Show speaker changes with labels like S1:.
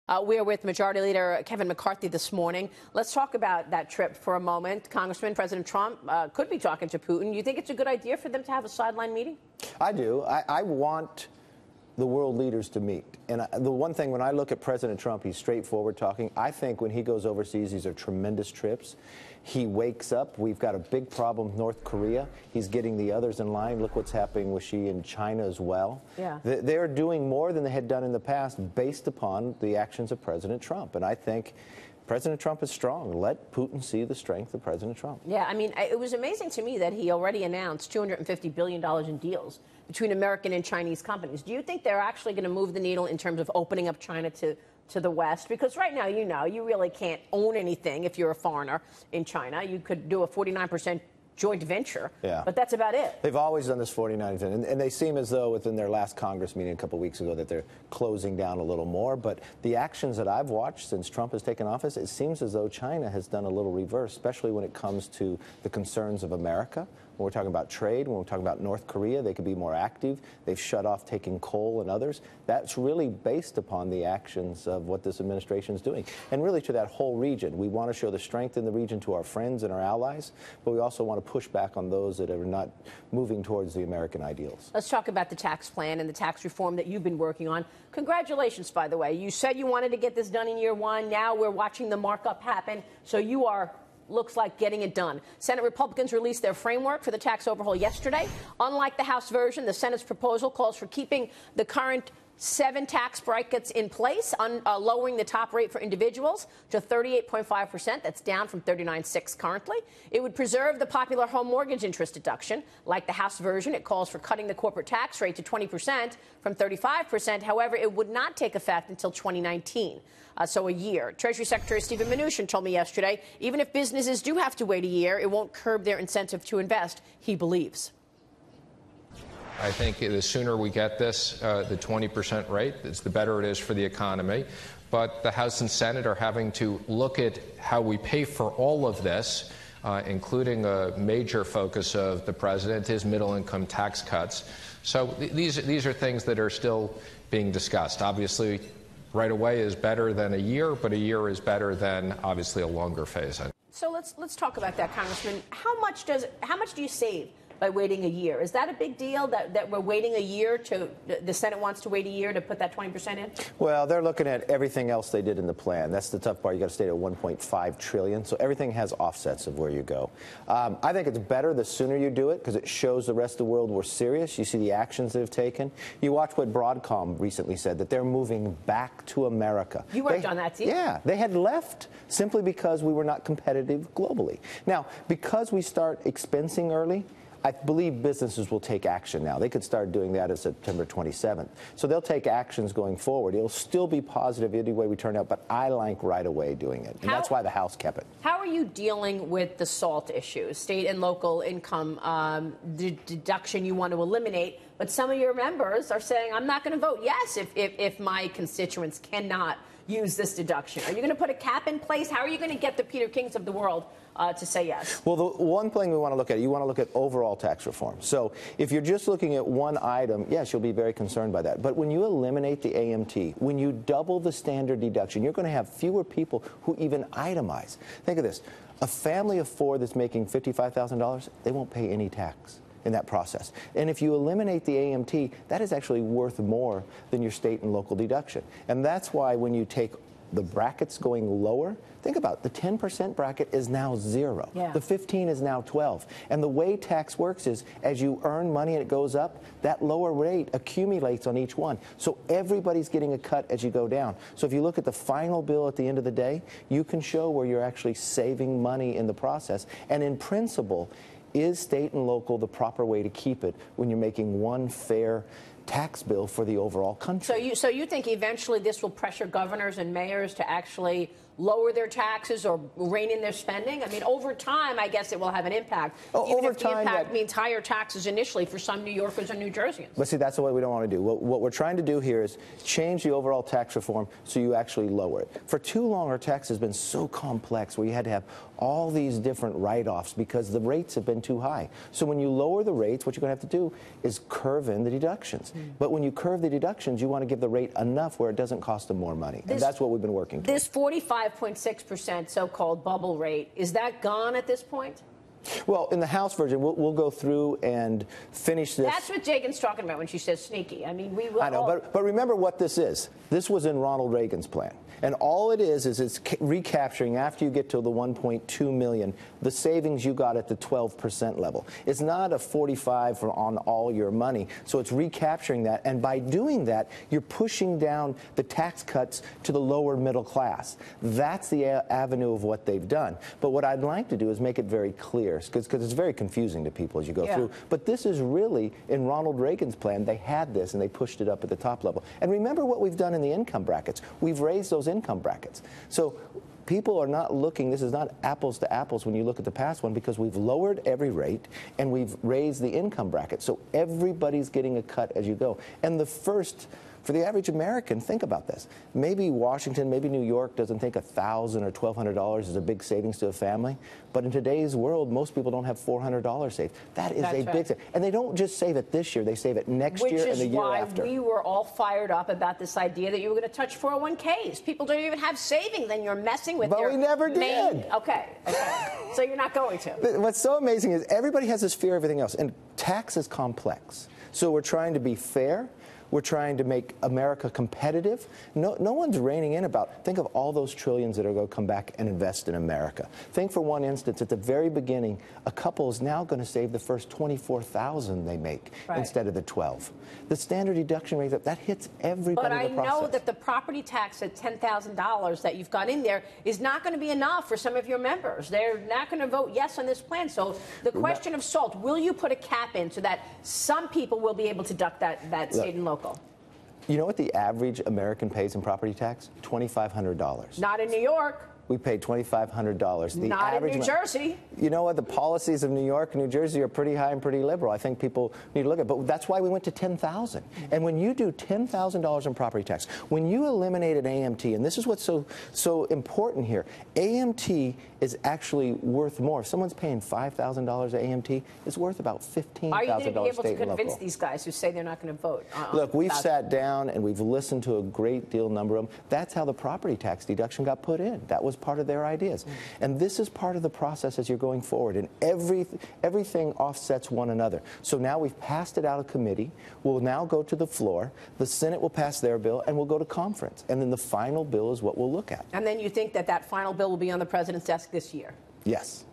S1: We're with Majority Leader Kevin McCarthy this morning. Let's talk about that trip for a moment. Congressman, President Trump could be talking to Putin. You think it's a good idea for them to have a sideline meeting?
S2: I do. I want the world leaders to meet. And the one thing, when I look at President Trump, he's straightforward talking. I think when he goes overseas, these are tremendous trips. He wakes up. We've got a big problem with North Korea. He's getting the others in line. Look what's happening with Xi in China as well.
S1: Yeah.
S2: They're doing more than they had done in the past based upon the actions of President Trump. And I think President Trump is strong. Let Putin see the strength of President Trump.
S1: Yeah, I mean, it was amazing to me that he already announced $250 billion in deals between American and Chinese companies. Do you think they're actually going to move the needle in terms of opening up China to the West? Because right now, you really can't own anything if you're a foreigner in China. You could do a 49% joint venture, but that's about it.
S2: They've always done this 49%, and they seem as though within their last Congress meeting a couple weeks ago that they're closing down a little more. But the actions that I've watched since Trump has taken office, it seems as though China has done a little reverse, especially when it comes to the concerns of America. When we're talking about trade, when we're talking about North Korea, they could be more active. They've shut off taking coal and others. That's really based upon the actions of what this administration is doing. And really to that whole region. We want to show the strength in the region to our friends and our allies, but we also want to push back on those that are not moving towards the American ideals.
S1: Let's talk about the tax plan and the tax reform that you've been working on. Congratulations, by the way. You said you wanted to get this done in year one. Now we're watching the markup happen. So you are, looks like, getting it done. Senate Republicans released their framework for the tax overhaul yesterday. Unlike the House version, the Senate's proposal calls for keeping the current 7 tax brackets in place, lowering the top rate for individuals to 38.5%. That's down from 39.6% currently. It would preserve the popular home mortgage interest deduction. Like the House version, it calls for cutting the corporate tax rate to 20% from 35%. However, it would not take effect until 2019. So a year. Treasury Secretary Steven Mnuchin told me yesterday, even if businesses do have to wait a year, it won't curb their incentive to invest, he believes.
S3: I think the sooner we get this, the 20% rate, the better it is for the economy. But the House and Senate are having to look at how we pay for all of this, including a major focus of the president, his middle-income tax cuts. So these are things that are still being discussed. Obviously, right away is better than a year, but a year is better than, obviously, a longer phase-in.
S1: So let's talk about that, Congressman. How much do you save by waiting a year? Is that a big deal that we're waiting a year the Senate wants to wait a year to put that 20% in?
S2: Well, they're looking at everything else they did in the plan. That's the tough part. You got to stay at 1.5 trillion. So everything has offsets of where you go. I think it's better the sooner you do it because it shows the rest of the world we're serious. You see the actions they've taken. You watch what Broadcom recently said, that they're moving back to America.
S1: You worked on that, too.
S2: Yeah. They had left simply because we were not competitive globally. Now, because we start expensing early, I believe businesses will take action now. They could start doing that as September 27th. So they'll take actions going forward. It'll still be positive any way we turn out, but I like right away doing it. And that's why the House kept it.
S1: How are you dealing with the SALT issue, state and local income deduction you want to eliminate? But some of your members are saying, I'm not going to vote yes if my constituents cannot use this deduction. Are you going to put a cap in place? How are you going to get the Peter Kings of the world to say yes?
S2: Well, the one thing we want to look at, you want to look at overall tax reform. So if you're just looking at one item, yes, you'll be very concerned by that. But when you eliminate the AMT, when you double the standard deduction, you're going to have fewer people who even itemize. Think of this. A family of 4 that's making $55,000, they won't pay any tax in that process. And if you eliminate the AMT, that is actually worth more than your state and local deduction. And that's why when you take the brackets going lower, think about it. The 10% bracket is now 0.
S1: Yeah.
S2: The 15 is now 12. And the way tax works is as you earn money and it goes up, that lower rate accumulates on each one. So everybody's getting a cut as you go down. So if you look at the final bill at the end of the day, you can show where you're actually saving money in the process. And in principle, is state and local the proper way to keep it when you're making one fair tax bill for the overall country?
S1: So you think eventually this will pressure governors and mayors to actually lower their taxes or rein in their spending? I mean, over time, I guess it will have an impact. Even if the impact means higher taxes initially for some New Yorkers and New Jerseyans.
S2: But see, that's the way we don't want to do. What we're trying to do here is change the overall tax reform so you actually lower it. For too long, our tax has been so complex where you had to have all these different write-offs because the rates have been too high. So when you lower the rates, what you're going to have to do is curve in the deductions. But when you curve the deductions, you want to give the rate enough where it doesn't cost them more money. And that's what we've been working towards.
S1: This 45.6% so-called bubble rate, is that gone at this point?
S2: Well, in the House version, we'll go through and finish this.
S1: That's what Jagan's talking about when she says sneaky. I mean, we will.
S2: I know, but remember what this is. This was in Ronald Reagan's plan. And all it is it's recapturing, after you get to the 1.2 million, the savings you got at the 12% level. It's not a 45 on all your money. So it's recapturing that. And by doing that, you're pushing down the tax cuts to the lower middle class. That's the avenue of what they've done. But what I'd like to do is make it very clear, because it's very confusing to people as you go through. But this is really, in Ronald Reagan's plan, they had this and they pushed it up at the top level. And remember what we've done in the income brackets. We've raised those income brackets. So people are not looking, this is not apples to apples when you look at the past one, because we've lowered every rate and we've raised the income bracket. So everybody's getting a cut as you go. And the first, for the average American, think about this. Maybe Washington, maybe New York doesn't think $1,000 or $1,200 is a big savings to a family. But in today's world, most people don't have $400 saved. That is a big saving. And they don't just save it this year, they save it next year and the year after.
S1: Which is why we were all fired up about this idea that you were going to touch 401ks. People don't even have savings, then you're messing with their
S2: But we never did.
S1: Okay. So you're not going to.
S2: What's so amazing is everybody has this fear of everything else. And tax is complex. So we're trying to be fair. We're trying to make America competitive. No one's reining in about, think of all those trillions that are going to come back and invest in America. Think for one instance, at the very beginning, a couple is now going to save the first $24,000 they make instead of the 12. The standard deduction rate, that hits everybody in the process.
S1: But I know that the property tax at $10,000 that you've got in there is not going to be enough for some of your members. They're not going to vote yes on this plan. So the question of SALT, will you put a cap in so that some people will be able to deduct that state and local?
S2: You know what the average American pays in property tax? $2,500.
S1: Not in New York.
S2: We paid $2,500.
S1: Not in New Jersey.
S2: You know what? The policies of New York and New Jersey are pretty high and pretty liberal. I think people need to look at it. But that's why we went to $10,000. And when you do $10,000 in property tax, when you eliminate an AMT, and this is what's so important here, AMT is actually worth more. If someone's paying $5,000 AMT, it's worth about $15,000
S1: Are you going to be able
S2: state
S1: to
S2: and
S1: convince
S2: local.
S1: these guys who say they're not going to vote?
S2: Look, we've sat down and we've listened to a great number of them. That's how the property tax deduction got put in. That was part of their ideas. And this is part of the process as you're going forward. And everything offsets one another. So now we've passed it out of committee. We'll now go to the floor. The Senate will pass their bill, and we'll go to conference. And then the final bill is what we'll look at.
S1: And then you think that final bill will be on the president's desk this year?
S2: Yes.